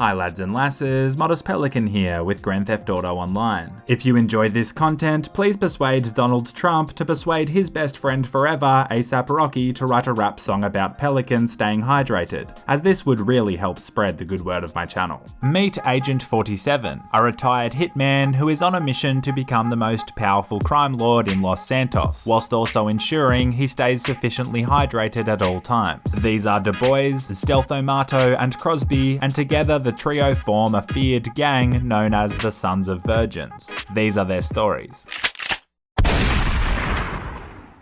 Hi lads and lasses, Modest Pelican here with Grand Theft Auto Online. If you enjoyed this content, please persuade Donald Trump to persuade his best friend forever, A$AP Rocky, to write a rap song about Pelican staying hydrated, as this would really help spread the good word of my channel. Meet Agent 47, a retired hitman who is on a mission to become the most powerful crime lord in Los Santos, whilst also ensuring he stays sufficiently hydrated at all times. These are Du Bois, Stealth-O-Mato, and Crosby, and together the trio form a feared gang known as the Sons of Virgins. These are their stories.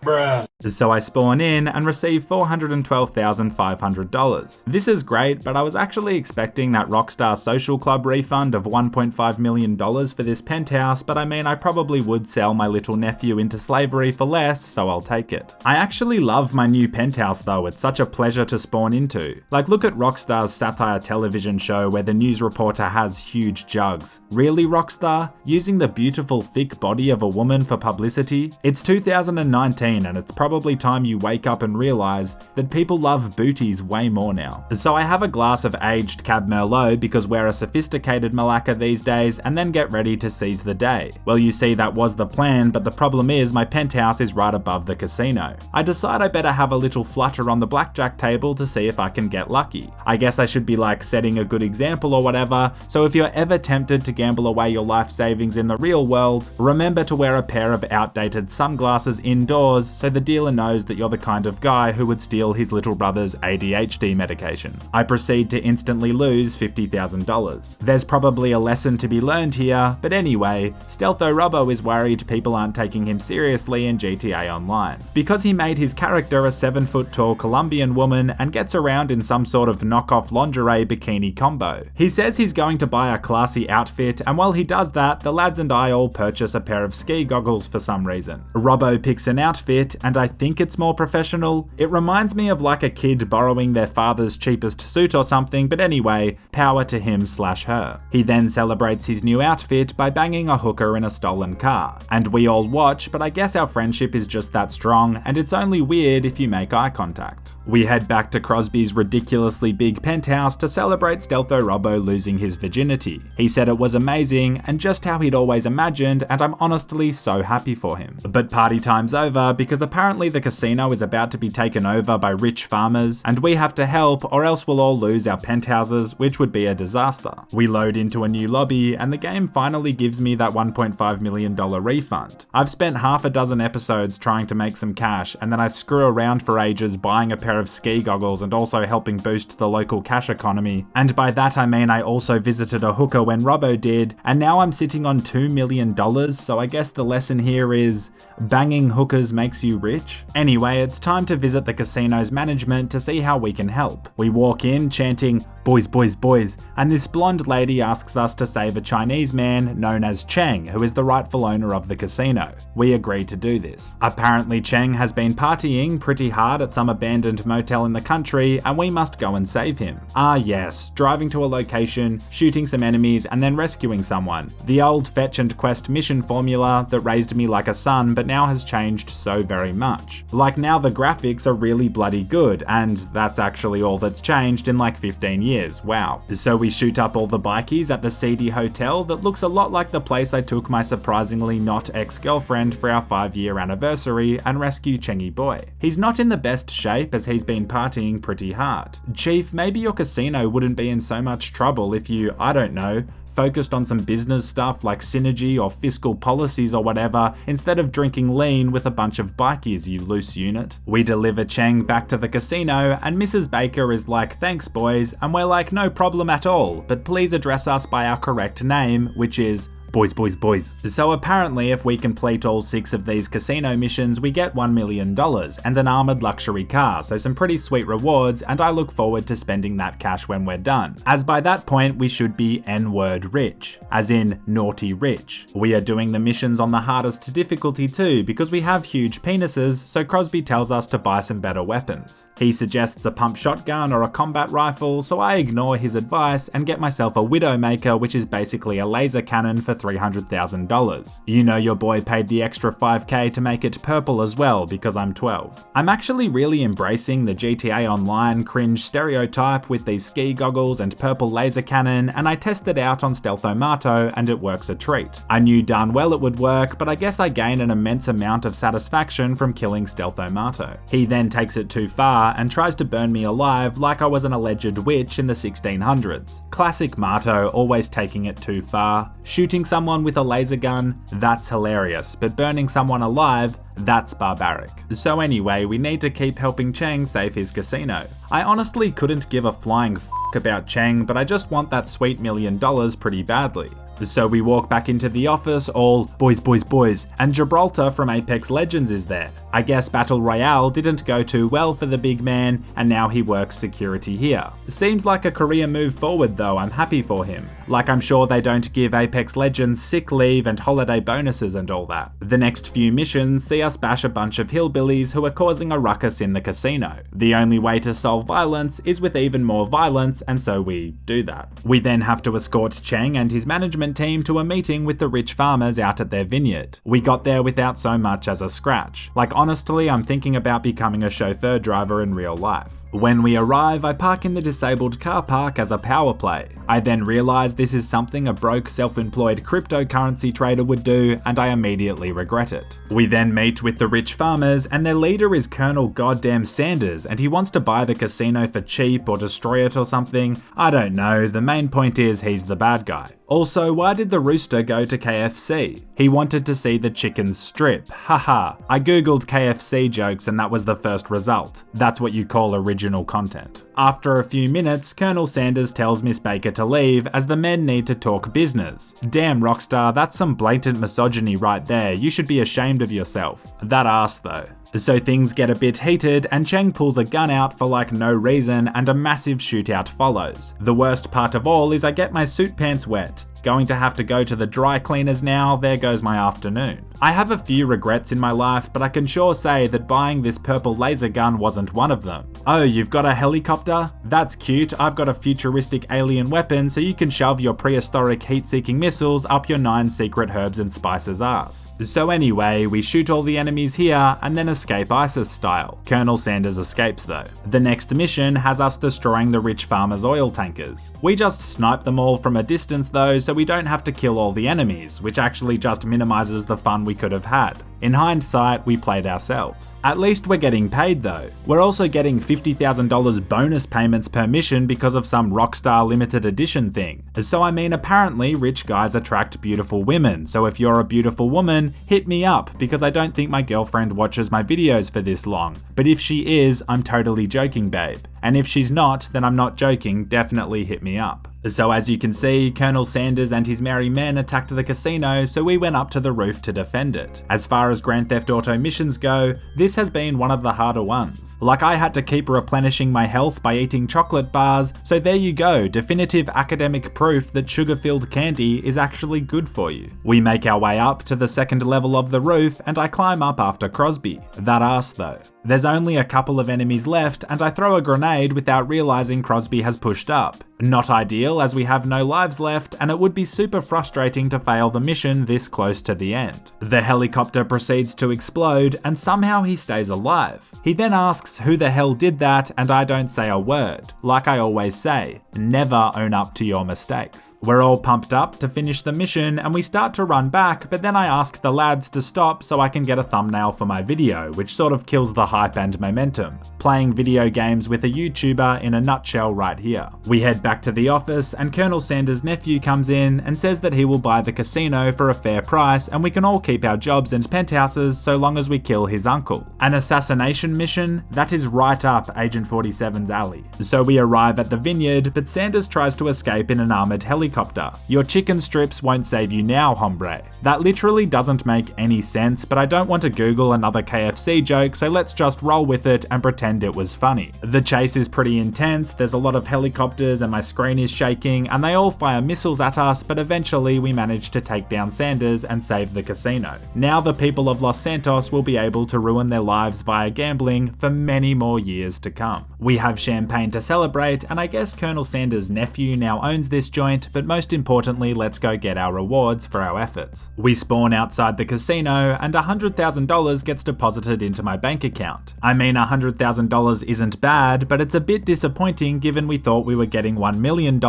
Bruh. So I spawn in and receive $412,500. This is great, but I was actually expecting that Rockstar Social Club refund of $1.5 million for this penthouse, but I mean I probably would sell my little nephew into slavery for less, so I'll take it. I actually love my new penthouse though, it's such a pleasure to spawn into. Like look at Rockstar's satire television show where the news reporter has huge jugs. Really Rockstar? Using the beautiful thick body of a woman for publicity? It's 2019 and it's probably time you wake up and realize that people love booties way more now. So I have a glass of aged Cab Merlot because we're a sophisticated Malacca these days, and then get ready to seize the day. Well, you see that was the plan, but the problem is my penthouse is right above the casino. I decide I better have a little flutter on the blackjack table to see if I can get lucky. I guess I should be like setting a good example or whatever, so if you're ever tempted to gamble away your life savings in the real world, remember to wear a pair of outdated sunglasses indoors so the dealer knows that you're the kind of guy who would steal his little brother's ADHD medication. I proceed to instantly lose $50,000. There's probably a lesson to be learned here, but anyway, Stealth-O-Robbo is worried people aren't taking him seriously in GTA Online. Because he made his character a 7-foot-tall Colombian woman and gets around in some sort of knockoff lingerie bikini combo. He says he's going to buy a classy outfit, and while he does that, the lads and I all purchase a pair of ski goggles for some reason. Robbo picks an outfit, and I think it's more professional. It reminds me of like a kid borrowing their father's cheapest suit or something, but anyway, power to him/her. He then celebrates his new outfit by banging a hooker in a stolen car. And we all watch, but I guess our friendship is just that strong, and it's only weird if you make eye contact. We head back to Crosby's ridiculously big penthouse to celebrate Stealth-O-Robbo losing his virginity. He said it was amazing and just how he'd always imagined, and I'm honestly so happy for him. But party time's over because apparently the casino is about to be taken over by rich farmers, and we have to help or else we'll all lose our penthouses, which would be a disaster. We load into a new lobby and the game finally gives me that $1.5 million refund. I've spent half a dozen episodes trying to make some cash, and then I screw around for ages buying a pair of ski goggles and also helping boost the local cash economy. And by that I mean I also visited a hooker when Robbo did, and now I'm sitting on $2 million, so I guess the lesson here is banging hookers makes you rich? Anyway, it's time to visit the casino's management to see how we can help. We walk in chanting, "Boys, boys, boys," and this blonde lady asks us to save a Chinese man known as Cheng, who is the rightful owner of the casino. We agree to do this. Apparently Cheng has been partying pretty hard at some abandoned motel in the country, and we must go and save him. Ah yes, driving to a location, shooting some enemies, and then rescuing someone. The old fetch and quest mission formula that raised me like a son but now has changed so very much. Like now the graphics are really bloody good, and that's actually all that's changed in like 15 years, wow. So we shoot up all the bikies at the seedy hotel that looks a lot like the place I took my surprisingly not ex-girlfriend for our 5-year anniversary and rescue Chengy boy. He's not in the best shape as he's been partying pretty hard. Chief, maybe your casino wouldn't be in so much trouble if you, I don't know, focused on some business stuff like synergy or fiscal policies or whatever, instead of drinking lean with a bunch of bikies, you loose unit. We deliver Cheng back to the casino and Mrs. Baker is like, "Thanks boys," and we're like, "No problem at all, but please address us by our correct name, which is boys, boys, boys." So apparently if we complete all 6 of these casino missions, we get $1 million and an armoured luxury car, so some pretty sweet rewards, and I look forward to spending that cash when we're done, as by that point we should be N-word rich, as in naughty rich. We are doing the missions on the hardest difficulty too, because we have huge penises, so Crosby tells us to buy some better weapons. He suggests a pump shotgun or a combat rifle, so I ignore his advice and get myself a Widowmaker, which is basically a laser cannon for $300,000. You know your boy paid the extra $5K to make it purple as well because I'm 12. I'm actually really embracing the GTA Online cringe stereotype with these ski goggles and purple laser cannon, and I tested out on Stealth-O-Mato and it works a treat. I knew darn well it would work, but I guess I gain an immense amount of satisfaction from killing Stealth-O-Mato. He then takes it too far and tries to burn me alive like I was an alleged witch in the 1600s. Classic Mato, always taking it too far. Shooting someone with a laser gun, that's hilarious, but burning someone alive, that's barbaric. So anyway, we need to keep helping Cheng save his casino. I honestly couldn't give a flying f*** about Cheng, but I just want that sweet $1 million pretty badly. So we walk back into the office all boys, and Gibraltar from Apex Legends is there. I guess Battle Royale didn't go too well for the big man, and now he works security here. Seems like a career move forward though, I'm happy for him. Like I'm sure they don't give Apex Legends sick leave and holiday bonuses and all that. The next few missions see us bash a bunch of hillbillies who are causing a ruckus in the casino. The only way to solve violence is with even more violence, and so we do that. We then have to escort Cheng and his management team to a meeting with the rich farmers out at their vineyard. We got there without so much as a scratch. Like honestly, I'm thinking about becoming a chauffeur driver in real life. When we arrive, I park in the disabled car park as a power play. I then realize this is something a broke self-employed cryptocurrency trader would do, and I immediately regret it. We then meet with the rich farmers, and their leader is Colonel Goddamn Sanders, and he wants to buy the casino for cheap or destroy it or something. I don't know, the main point is he's the bad guy. Also, why did the rooster go to KFC? He wanted to see the chickens strip. Haha. I googled KFC jokes and that was the first result. That's what you call original content. After a few minutes, Colonel Sanders tells Miss Baker to leave as the men need to talk business. Damn Rockstar, that's some blatant misogyny right there. You should be ashamed of yourself. That ass though. So things get a bit heated and Cheng pulls a gun out for like no reason and a massive shootout follows. The worst part of all is I get my suit pants wet. Going to have to go to the dry cleaners now, there goes my afternoon. I have a few regrets in my life, but I can sure say that buying this purple laser gun wasn't one of them. Oh, you've got a helicopter? That's cute, I've got a futuristic alien weapon so you can shove your prehistoric heat-seeking missiles up your 9 secret herbs and spices ass. So anyway, we shoot all the enemies here and then escape ISIS style. Colonel Sanders escapes though. The next mission has us destroying the rich farmers' oil tankers. We just snipe them all from a distance though, so we don't have to kill all the enemies, which actually just minimizes the fun we could have had. In hindsight, we played ourselves. At least we're getting paid though. We're also getting $50,000 bonus payments per mission because of some Rockstar limited edition thing. So I mean, apparently rich guys attract beautiful women, so if you're a beautiful woman, hit me up because I don't think my girlfriend watches my videos for this long. But if she is, I'm totally joking, babe. And if she's not, then I'm not joking, definitely hit me up. So as you can see, Colonel Sanders and his merry men attacked the casino, so we went up to the roof to defend it. As far as Grand Theft Auto missions go, this has been one of the harder ones. Like I had to keep replenishing my health by eating chocolate bars, so there you go, definitive academic proof that sugar-filled candy is actually good for you. We make our way up to the second level of the roof, and I climb up after Crosby. That ass though. There's only a couple of enemies left, and I throw a grenade without realizing Crosby has pushed up. Not ideal as we have no lives left, and it would be super frustrating to fail the mission this close to the end. The helicopter proceeds to explode, and somehow he stays alive. He then asks who the hell did that, and I don't say a word. Like I always say, never own up to your mistakes. We're all pumped up to finish the mission, and we start to run back, but then I ask the lads to stop so I can get a thumbnail for my video, which sort of kills the hype and momentum. Playing video games with a YouTuber in a nutshell right here. We head back to the office and Colonel Sanders' nephew comes in and says that he will buy the casino for a fair price and we can all keep our jobs and penthouses so long as we kill his uncle. An assassination mission? That is right up Agent 47's alley. So we arrive at the vineyard, but Sanders tries to escape in an armored helicopter. Your chicken strips won't save you now, hombre. That literally doesn't make any sense, but I don't want to Google another KFC joke, so let's just roll with it and pretend and it was funny. The chase is pretty intense, there's a lot of helicopters and my screen is shaking, and they all fire missiles at us, but eventually we manage to take down Sanders and save the casino. Now the people of Los Santos will be able to ruin their lives via gambling for many more years to come. We have champagne to celebrate, and I guess Colonel Sanders' nephew now owns this joint, but most importantly, let's go get our rewards for our efforts. We spawn outside the casino, and $100,000 gets deposited into my bank account. I mean, $100,000 isn't bad, but it's a bit disappointing given we thought we were getting $1 million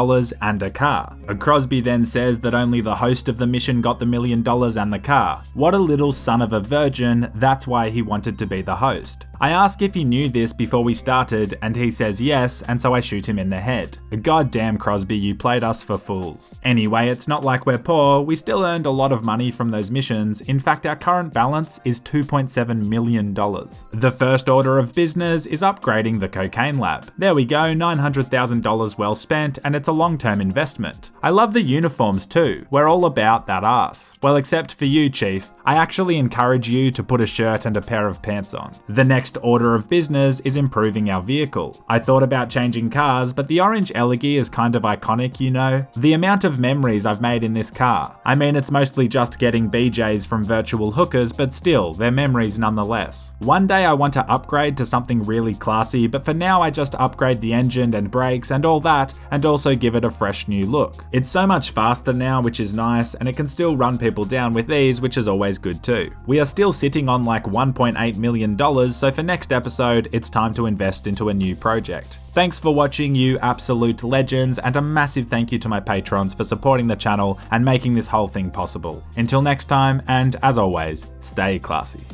and a car. Crosby then says that only the host of the mission got the $1 million and the car. What a little son of a virgin, that's why he wanted to be the host. I ask if he knew this before we started, and he says yes, and so I shoot him in the head. God damn, Crosby, you played us for fools. Anyway, it's not like we're poor, we still earned a lot of money from those missions. In fact, our current balance is $2.7 million. The first order of business is upgrading the cocaine lab. There we go, $900,000 well spent, and it's a long-term investment. I love the uniforms too. We're all about that ass. Well, except for you, Chief. I actually encourage you to put a shirt and a pair of pants on. The next order of business is improving our vehicle. I thought about changing cars, but the orange Elegy is kind of iconic, you know? The amount of memories I've made in this car. I mean, it's mostly just getting BJs from virtual hookers, but still, they're memories nonetheless. One day I want to upgrade to something really classy, but for now I just upgrade the engine and brakes and all that, and also give it a fresh new look. It's so much faster now, which is nice, and it can still run people down with ease, which is always good too. We are still sitting on like $1.8 million, so for next episode, it's time to invest into a new project. Thanks for watching, you absolute legends, and a massive thank you to my patrons for supporting the channel and making this whole thing possible. Until next time, and as always, stay classy.